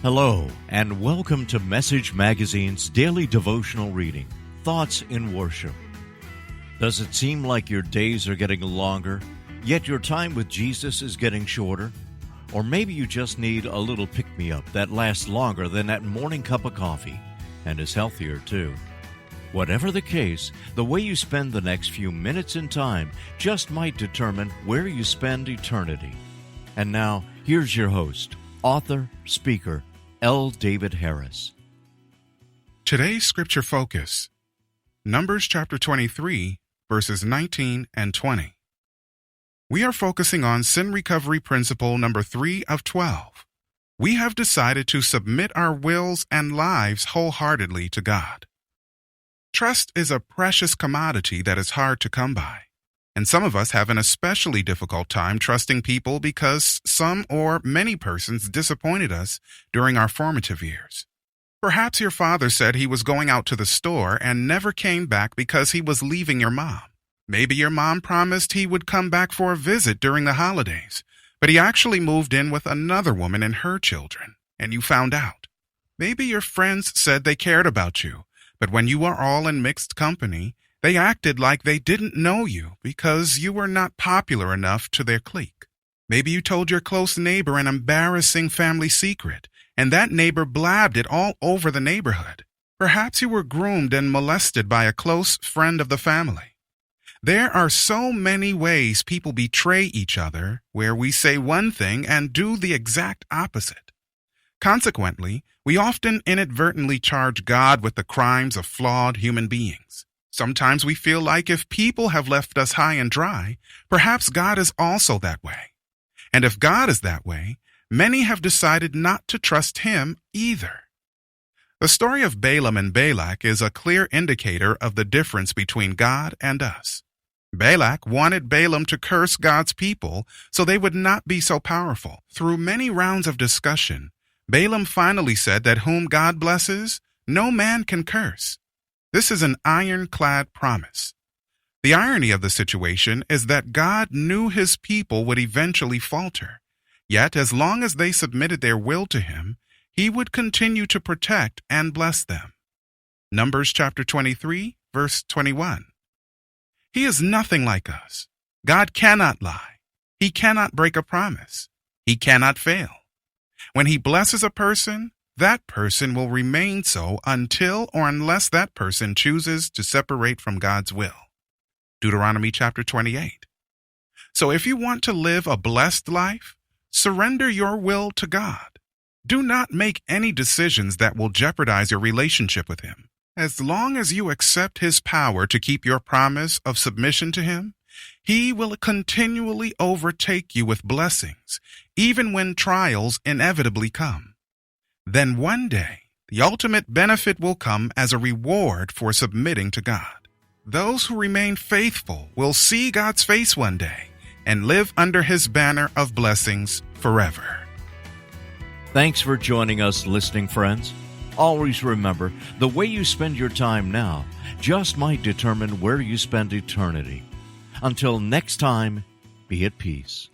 Hello, and welcome to Message Magazine's daily devotional reading, Thoughts in Worship. Does it seem like your days are getting longer, yet your time with Jesus is getting shorter? Or maybe you just need a little pick-me-up that lasts longer than that morning cup of coffee, and is healthier too. Whatever the case, the way you spend the next few minutes in time just might determine where you spend eternity. And now, here's your host, author, speaker, L. David Harris. Today's scripture focus, Numbers chapter 23, verses 19 and 20. We are focusing on sin recovery principle number 3 of 12. We have decided to submit our wills and lives wholeheartedly to God. Trust is a precious commodity that is hard to come by. And some of us have an especially difficult time trusting people because some or many persons disappointed us during our formative years. Perhaps your father said he was going out to the store and never came back because he was leaving your mom. Maybe your mom promised he would come back for a visit during the holidays, but he actually moved in with another woman and her children, and you found out. Maybe your friends said they cared about you, but when you were all in mixed company, they acted like they didn't know you because you were not popular enough to their clique. Maybe you told your close neighbor an embarrassing family secret, and that neighbor blabbed it all over the neighborhood. Perhaps you were groomed and molested by a close friend of the family. There are so many ways people betray each other where we say one thing and do the exact opposite. Consequently, we often inadvertently charge God with the crimes of flawed human beings. Sometimes we feel like if people have left us high and dry, perhaps God is also that way. And if God is that way, many have decided not to trust Him either. The story of Balaam and Balak is a clear indicator of the difference between God and us. Balak wanted Balaam to curse God's people so they would not be so powerful. Through many rounds of discussion, Balaam finally said that whom God blesses, no man can curse. This is an ironclad promise. The irony of the situation is that God knew His people would eventually falter. Yet, as long as they submitted their will to Him, He would continue to protect and bless them. Numbers chapter 23, verse 21. He is nothing like us. God cannot lie. He cannot break a promise. He cannot fail. When He blesses a person, that person will remain so until or unless that person chooses to separate from God's will. Deuteronomy chapter 28. So if you want to live a blessed life, surrender your will to God. Do not make any decisions that will jeopardize your relationship with Him. As long as you accept His power to keep your promise of submission to Him, He will continually overtake you with blessings, even when trials inevitably come. Then one day, the ultimate benefit will come as a reward for submitting to God. Those who remain faithful will see God's face one day and live under His banner of blessings forever. Thanks for joining us, listening friends. Always remember, the way you spend your time now just might determine where you spend eternity. Until next time, be at peace.